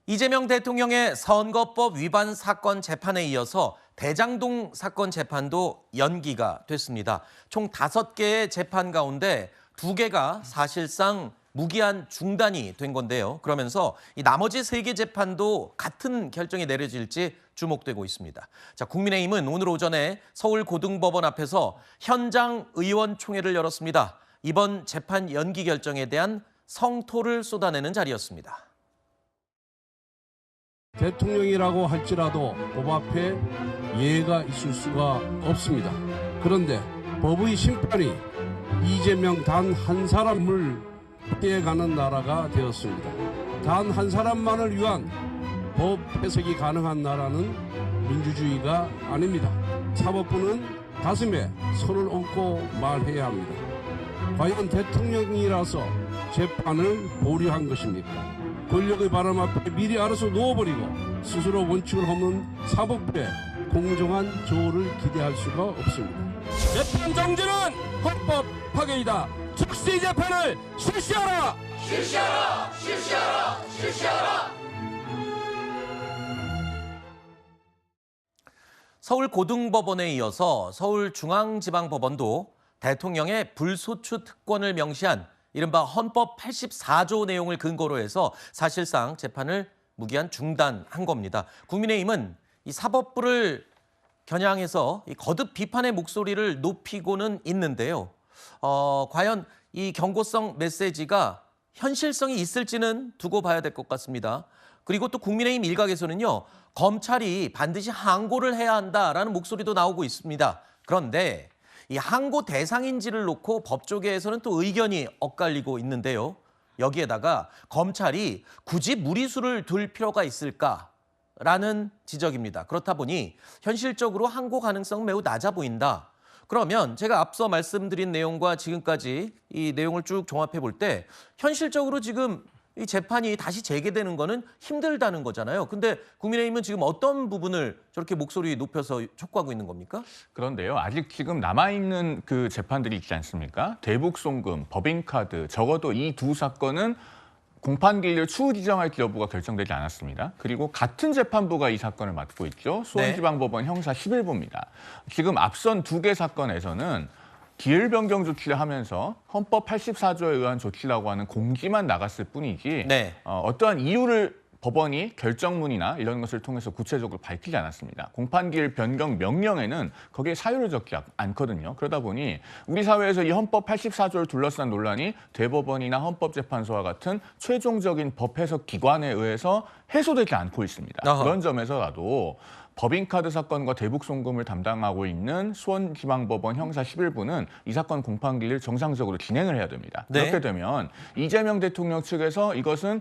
이재명 대통령의 선거법 위반 사건 재판에 이어서 대장동 사건 재판도 연기가 됐습니다. 총 5개의 재판 가운데 2개가 사실상 무기한 중단이 된 건데요. 그러면서 이 나머지 3개 재판도 같은 결정이 내려질지 주목되고 있습니다. 자, 국민의힘은 오늘 오전에 서울고등법원 앞에서 현장 의원총회를 열었습니다. 이번 재판 연기 결정에 대한 성토를 쏟아내는 자리였습니다. 대통령이라고 할지라도 법 앞에 예가 있을 수가 없습니다. 그런데 법의 심판이 이재명 단 한 사람을 피해가는 나라가 되었습니다. 단 한 사람만을 위한 법 해석이 가능한 나라는 민주주의가 아닙니다. 사법부는 가슴에 손을 얹고 말해야 합니다. 과연 대통령이라서 재판을 보류한 것입니까? 권력의 바람 앞에 미리 알아서 누워버리고 스스로 원칙을 허무는 사법부의 공정한 조를 기대할 수가 없습니다. 재판 정지는 헌법 파괴이다. 즉시 재판을 실시하라! 실시하라! 실시하라! 실시하라! 서울고등법원에 이어서 서울중앙지방법원도 대통령의 불소추 특권을 명시한 이른바 헌법 84조 내용을 근거로 해서 사실상 재판을 무기한 중단한 겁니다. 국민의힘은 이 사법부를 겨냥해서 이 거듭 비판의 목소리를 높이고는 있는데요. 과연 이 경고성 메시지가 현실성이 있을지는 두고 봐야 될 것 같습니다. 그리고 또 국민의힘 일각에서는요, 검찰이 반드시 항고를 해야 한다라는 목소리도 나오고 있습니다. 그런데 이 항고 대상인지를 놓고 법조계에서는 또 의견이 엇갈리고 있는데요. 여기에다가 검찰이 굳이 무리수를 둘 필요가 있을까라는 지적입니다. 그렇다 보니 현실적으로 항고 가능성은 매우 낮아 보인다. 그러면 제가 앞서 말씀드린 내용과 지금까지 이 내용을 쭉 종합해 볼 때 현실적으로 지금 이 재판이 다시 재개되는 거는 힘들다는 거잖아요. 근데 국민의힘은 지금 어떤 부분을 저렇게 목소리 높여서 촉구하고 있는 겁니까? 그런데요, 아직 지금 남아있는 그 재판들이 있지 않습니까? 대북송금, 법인카드, 적어도 이 두 사건은 공판기일을 추후 지정할지 여부가 결정되지 않았습니다. 그리고 같은 재판부가 이 사건을 맡고 있죠. 수원지방법원 형사 11부입니다. 지금 앞선 2개 사건에서는 기일 변경 조치를 하면서 헌법 84조에 의한 조치라고 하는 공지만 나갔을 뿐이지 어떠한 이유를 법원이 결정문이나 이런 것을 통해서 구체적으로 밝히지 않았습니다. 공판기일 변경 명령에는 거기에 사유를 적지 않거든요. 그러다 보니 우리 사회에서 이 헌법 84조를 둘러싼 논란이 대법원이나 헌법재판소와 같은 최종적인 법 해석 기관에 의해서 해소되지 않고 있습니다. 그런 점에서라도 법인카드 사건과 대북송금을 담당하고 있는 수원지방법원 형사 11부는 이 사건 공판기일을 정상적으로 진행을 해야 됩니다. 그렇게 되면 이재명 대통령 측에서 이것은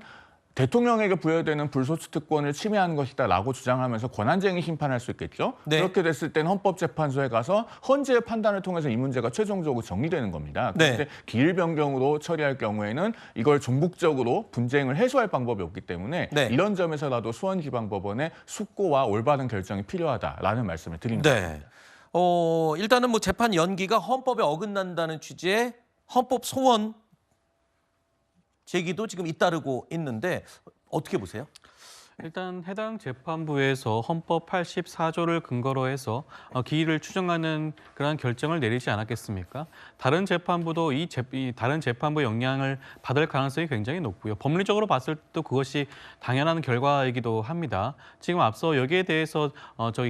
대통령에게 부여되는 불소추 특권을 침해하는 것이다라고 주장하면서 권한쟁의 심판할 수 있겠죠. 그렇게 됐을 땐 헌법재판소에 가서 헌재의 판단을 통해서 이 문제가 최종적으로 정리되는 겁니다. 그런데 기일 변경으로 처리할 경우에는 이걸 종국적으로 분쟁을 해소할 방법이 없기 때문에 이런 점에서라도 수원지방법원의 숙고와 올바른 결정이 필요하다라는 말씀을 드립니다. 일단은 뭐 재판 연기가 헌법에 어긋난다는 취지의 헌법 소원 제기도 지금 잇따르고 있는데 어떻게 보세요? 일단 해당 재판부에서 헌법 84조를 근거로 해서 기일을 추정하는 그런 결정을 내리지 않았겠습니까? 다른 재판부도 다른 재판부 영향을 받을 가능성이 굉장히 높고요. 법리적으로 봤을 때도 그것이 당연한 결과이기도 합니다. 지금 앞서 여기에 대해서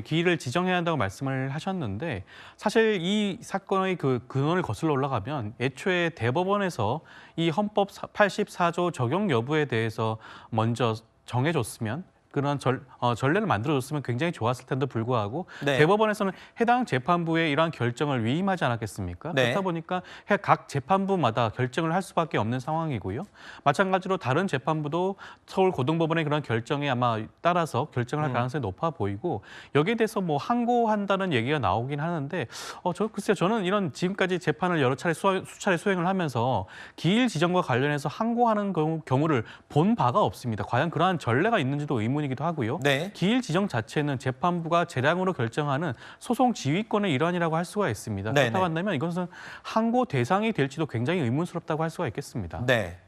기일을 지정해야 한다고 말씀을 하셨는데 사실 이 사건의 그 근원을 거슬러 올라가면 애초에 대법원에서 이 헌법 84조 적용 여부에 대해서 먼저 정해줬으면 그런 전례를 만들어줬으면 굉장히 좋았을 텐데 불구하고 대법원에서는 해당 재판부의 이러한 결정을 위임하지 않았겠습니까? 그렇다 보니까 각 재판부마다 결정을 할 수밖에 없는 상황이고요. 마찬가지로 다른 재판부도 서울고등법원의 그런 결정에 아마 따라서 결정을 할 가능성이 높아 보이고 여기에 대해서 뭐 항고한다는 얘기가 나오긴 하는데 글쎄요, 저는 이런 지금까지 재판을 여러 차례 수차례 수행을 하면서 기일 지정과 관련해서 항고하는 경우를 본 바가 없습니다. 과연 그러한 전례가 있는지도 의문이 이기도 하고요. 기일 지정 자체는 재판부가 재량으로 결정하는 소송 지휘권의 일환이라고 할 수가 있습니다. 그렇다고 한다면 이것은 항고 대상이 될지도 굉장히 의문스럽다고 할 수가 있겠습니다. 네.